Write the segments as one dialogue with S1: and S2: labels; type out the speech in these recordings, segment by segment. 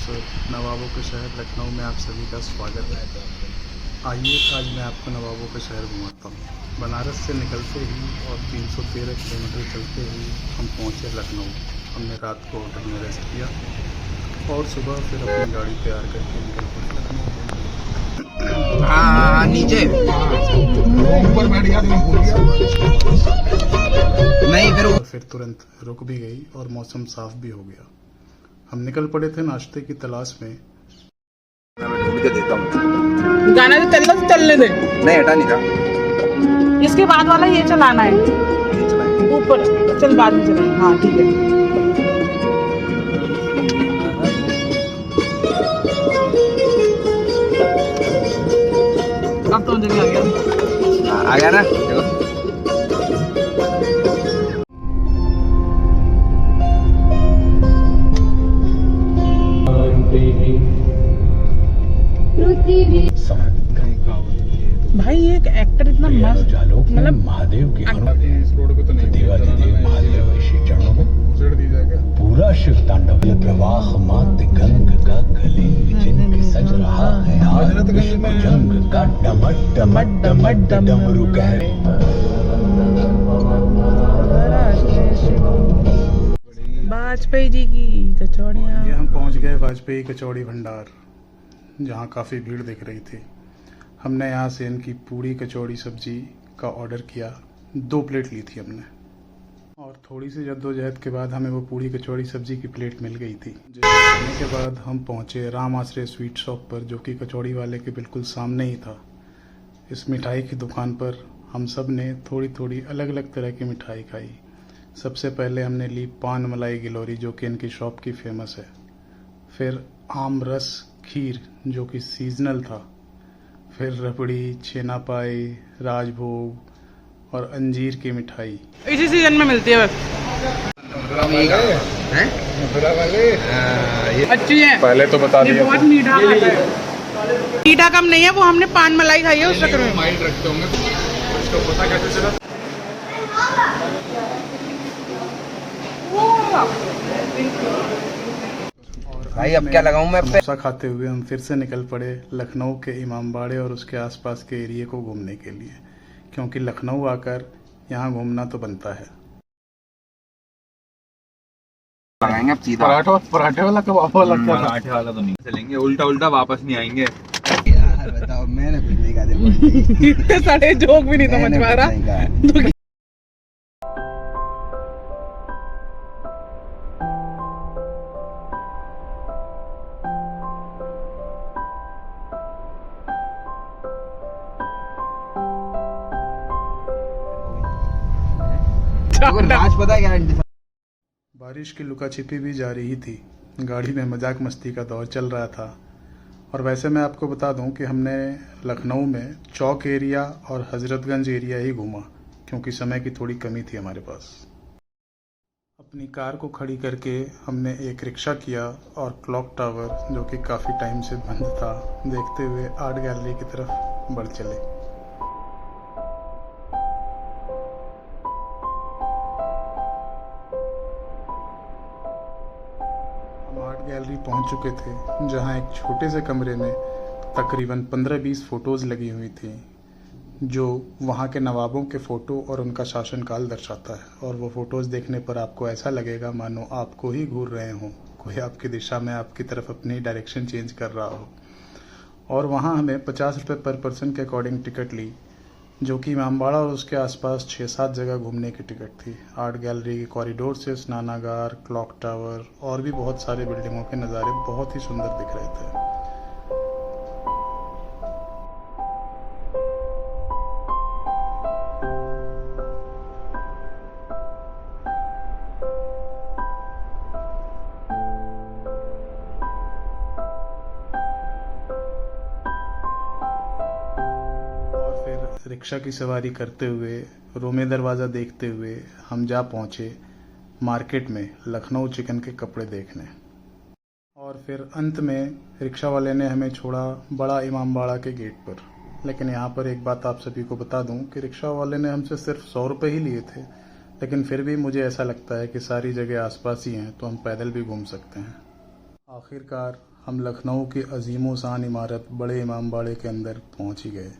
S1: खूबसूरत नवाबों के शहर लखनऊ में आप सभी का स्वागत है। आइए आज मैं आपको नवाबों का शहर घुमाता हूँ। बनारस से निकलते ही और 313 किलोमीटर चलते ही हम पहुँचे लखनऊ। हमने रात को होटल में रेस्ट किया और सुबह फिर अपनी गाड़ी तैयार करके निकल पड़े लखनऊ।
S2: हाँ नीचे ऊपर बैठ गया नहीं
S1: फिर तुरंत रुक भी गई और मौसम साफ भी हो गया। हम निकल पड़े थे नाश्ते की तलाश में।
S2: मैं ढूंढ के देता हूँ।
S3: गाना तो चलना तो चलने दे।
S2: नहीं हटा नहीं था।
S3: इसके बाद वाला ये चलाना है
S2: ये चलाएंगे।
S3: ऊपर। चल बाद में चलाएंगे। हाँ ठीक है। अब तो जगह आ गया।
S2: आ गया ना देखो।
S3: भाई एक एक्टर इतना मस्त मतलब
S4: महादेव की
S1: इस रोड पे तो नहीं
S4: देवाधिदेव महादेव श्री चरणों में
S1: उजड़ दी जाएगा।
S4: पूरा शिव तांडव प्रवाह मात गंग का गले जिनके सज रहा है आज विश्व जंग का डमट डमट डमट डमरू कह
S3: वाजपेयी जी की कचौड़ियाँ।
S1: ये हम पहुंच गए वाजपेयी कचौड़ी भंडार, जहां काफ़ी भीड़ दिख रही थी। हमने यहाँ से इनकी पूड़ी कचौड़ी सब्जी का ऑर्डर किया। 2 प्लेट ली थी हमने और थोड़ी सी जद्दोजहद के बाद हमें वो पूड़ी कचौड़ी सब्जी की प्लेट मिल गई थी। जिसे खाने के बाद हम पहुँचे राम आश्रय स्वीट शॉप पर, जो कि कचौड़ी वाले के बिल्कुल सामने ही था। इस मिठाई की दुकान पर हम सब ने थोड़ी थोड़ी अलग अलग तरह की मिठाई खाई। सबसे पहले हमने ली पान मलाई गिलोरी, जो कि इनकी शॉप की फेमस है। फिर आम रस खीर, जो कि सीजनल था। फिर रबड़ी, छेना पाई, राजभोग और अंजीर की मिठाई।
S3: इसी सीजन में मिलती है बस। अच्छी है।
S1: पहले तो बता
S3: ये
S1: दिया
S3: बहुत मीठा है। मीठा कम नहीं है, वो हमने पान मलाई खाई है उस चक्कर में।
S1: माइंड रखते होंगे इसको पता कैसे चला।
S2: भाई अब क्या लगाऊं मैं पे?
S1: समोसा खाते हुए हम फिर से निकल पड़े लखनऊ के इमामबाड़े और उसके आसपास के एरिया को घूमने के लिए, क्योंकि लखनऊ आकर यहाँ घूमना तो बनता है।
S2: लगाएंगे अब सीधा।
S1: पराठे वाला कबाब वाला क्या था?
S5: पराठे वाला तो नहीं चलेंगे, उल्टा उल्टा वापस नहीं आएंगे।
S2: यार बताओ, मैंने कुछ नहीं कहा।
S3: इतने सारे जोक भी नहीं समझ पा रहा।
S2: राज पता है क्या?
S1: बारिश की लुका छिपी भी जा रही थी। गाड़ी में मजाक मस्ती का दौर चल रहा था। और वैसे मैं आपको बता दूं कि हमने लखनऊ में चौक एरिया और हजरतगंज एरिया ही घूमा, क्योंकि समय की थोड़ी कमी थी हमारे पास। अपनी कार को खड़ी करके हमने एक रिक्शा किया और क्लॉक टावर, जो कि काफ़ी टाइम से बंद था, देखते हुए आर्ट गैलरी की तरफ बढ़ चले। आर्ट गैलरी पहुंच चुके थे, जहां एक छोटे से कमरे में तकरीबन 15-20 फ़ोटोज़ लगी हुई थी, जो वहां के नवाबों के फ़ोटो और उनका शासनकाल दर्शाता है। और वो फ़ोटोज़ देखने पर आपको ऐसा लगेगा मानो आपको ही घूर रहे हों, कोई आपकी दिशा में आपकी तरफ अपनी डायरेक्शन चेंज कर रहा हो। और वहाँ हमें 50 रुपये पर पर्सन के अकॉर्डिंग टिकट ली, जो कि इमामबाड़ा और उसके आसपास 6-7 जगह घूमने की टिकट थी। आर्ट गैलरी के कॉरिडोर से स्नानागार, क्लॉक टावर और भी बहुत सारे बिल्डिंगों के नज़ारे बहुत ही सुंदर दिख रहे थे। रिक्शा की सवारी करते हुए, रोमे दरवाज़ा देखते हुए हम जा पहुँचे मार्केट में लखनऊ चिकन के कपड़े देखने। और फिर अंत में रिक्शा वाले ने हमें छोड़ा बड़ा इमामबाड़ा के गेट पर। लेकिन यहाँ पर एक बात आप सभी को बता दूं कि रिक्शा वाले ने हमसे सिर्फ 100 रुपये ही लिए थे, लेकिन फिर भी मुझे ऐसा लगता है कि सारी जगह आसपास ही हैं, तो हम पैदल भी घूम सकते हैं। आखिरकार हम लखनऊ की अजीमो शान इमारत बड़े इमामबाड़े के अंदर पहुंच ही गए।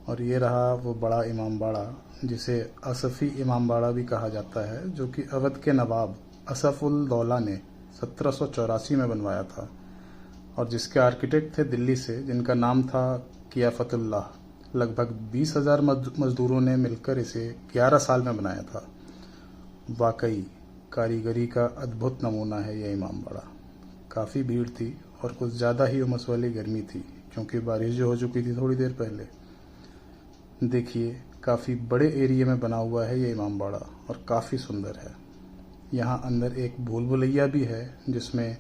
S1: और ये रहा वो बड़ा इमामबाड़ा जिसे असफ़ी इमामबाड़ा भी कहा जाता है, जो कि अवध के नवाब असफ़ुल दौला ने 1784 में बनवाया था और जिसके आर्किटेक्ट थे दिल्ली से, जिनका नाम था कियाफतुल्लाह। लगभग 20,000 मजदूरों ने मिलकर इसे 11 साल में बनाया था। वाकई कारीगरी का अद्भुत नमूना है ये इमामबाड़ा। काफ़ी भीड़ थी और कुछ ज़्यादा ही उमस वाली गर्मी थी, क्योंकि बारिश जो हो चुकी थी थोड़ी देर पहले। देखिए, काफ़ी बड़े एरिया में बना हुआ है ये इमामबाड़ा और काफ़ी सुंदर है। यहाँ अंदर एक भूल भुलैया भी है, जिसमें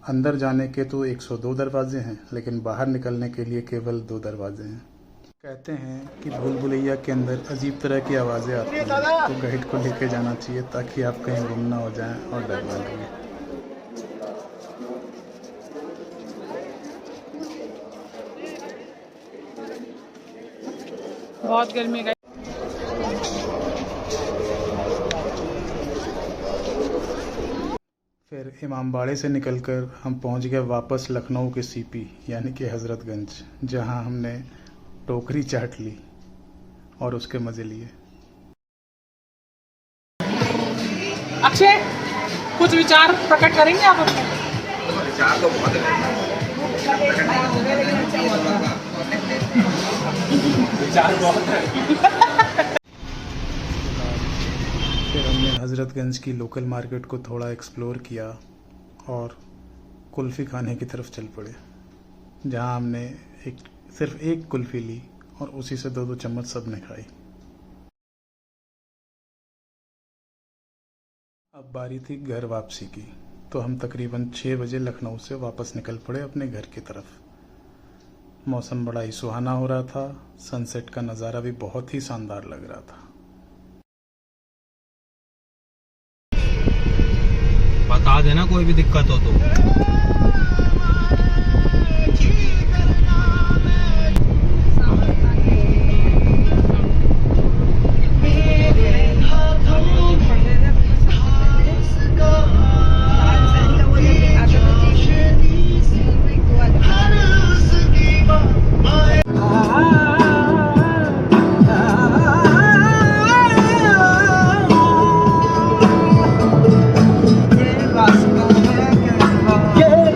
S1: अंदर जाने के तो 102 दरवाजे हैं, लेकिन बाहर निकलने के लिए केवल 2 दरवाजे हैं। कहते हैं कि भूल भुलैया के अंदर अजीब तरह की आवाज़ें आती हैं, तो गाइड को लेके जाना चाहिए ताकि आप कहीं गुम ना हो जाएं और डर ना लगे।
S3: बहुत गर्मी है।
S1: फिर इमामबाड़े से निकलकर हम पहुंच गए वापस लखनऊ के सीपी यानी कि हज़रतगंज, जहां हमने टोकरी चाट ली और उसके मज़े लिए।
S3: अक्षय, कुछ विचार प्रकट करेंगे आप अपने?
S5: विचार तो बहुत है। विचार बहुत है।
S1: फिर हमने हज़रतगंज की लोकल मार्केट को थोड़ा एक्सप्लोर किया और कुल्फ़ी खाने की तरफ चल पड़े, जहां हमने सिर्फ एक कुल्फ़ी ली और उसी से 2-2 चम्मच सबने खाई। अब बारी थी घर वापसी की, तो हम तकरीबन 6 बजे लखनऊ से वापस निकल पड़े अपने घर की तरफ। मौसम बड़ा ही सुहाना हो रहा था, सनसेट का नज़ारा भी बहुत ही शानदार लग रहा था।
S2: बता देना कोई भी दिक्कत हो तो।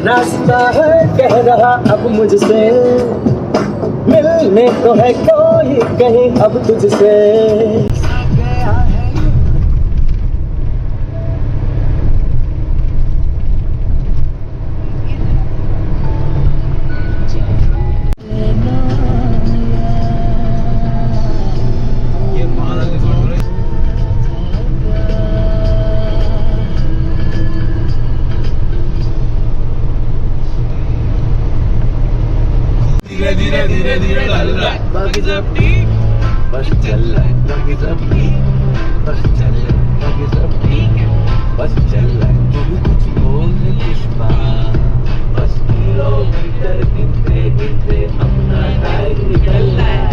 S6: रास्ता है कह रहा अब मुझसे, मिलने को है कोई कहीं अब तुझसे।
S5: धीरे धीरे धीरे डल रहा है।
S6: बाकी सब ठीक, बस चल रहा है। बाकी सब ठीक, बस चल रहा है। बाकी सब ठीक है, बस चल रहा है। तू भी कुछ बोल दे पुष्पा, बस किलोमीटर गिनते गिनते अपना टाइम निकल रहा है।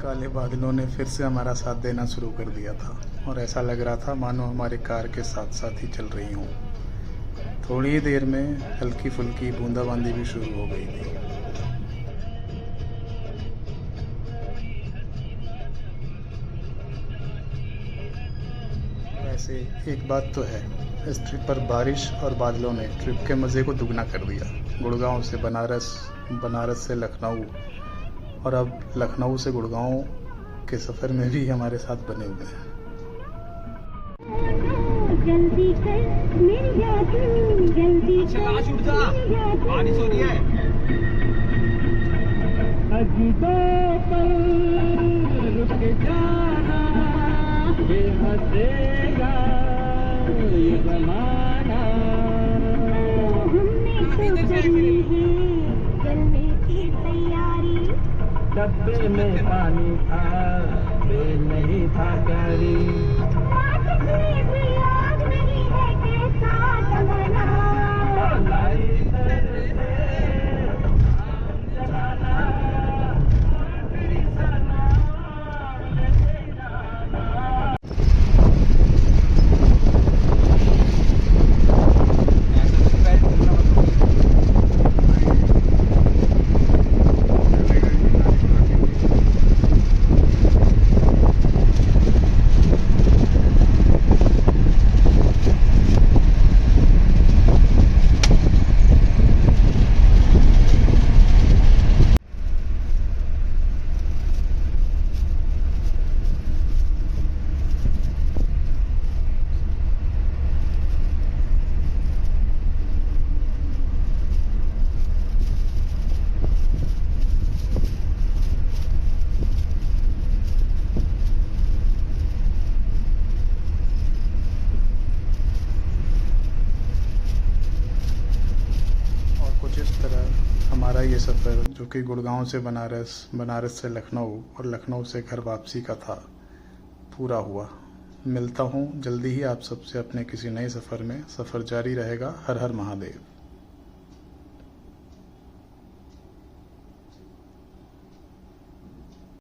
S1: काले बादलों ने फिर से हमारा साथ देना शुरू कर दिया था और ऐसा लग रहा था मानो हमारे कार के साथ साथ ही चल रही हूँ। थोड़ी ही देर में हल्की फुल्की बूंदाबांदी भी शुरू हो गई थी। वैसे एक बात तो है, इस ट्रिप पर बारिश और बादलों ने ट्रिप के मज़े को दुगना कर दिया। गुड़गांव से बनारस, बनारस से लखनऊ और अब लखनऊ से गुड़गांव के सफ़र में भी हमारे साथ बने हुए हैं।
S7: जल्दी कर मेरी जादू जल्दी कर
S2: उठ जा बारिश हो रही है
S6: अजीबो पल रुक जाना बेहसेगा ये जमाना
S7: हमने तो करनी है चलने की तैयारी
S6: डब्बे में पानी था बेल नहीं था प्यारी
S7: आग में भी आग नहीं है कैसा जमाना
S1: हमारा ये सफ़र जो कि गुड़गांव से बनारस, बनारस से लखनऊ और लखनऊ से घर वापसी का था, पूरा हुआ। मिलता हूँ जल्दी ही आप सबसे अपने किसी नए सफ़र में। सफ़र जारी रहेगा। हर हर महादेव।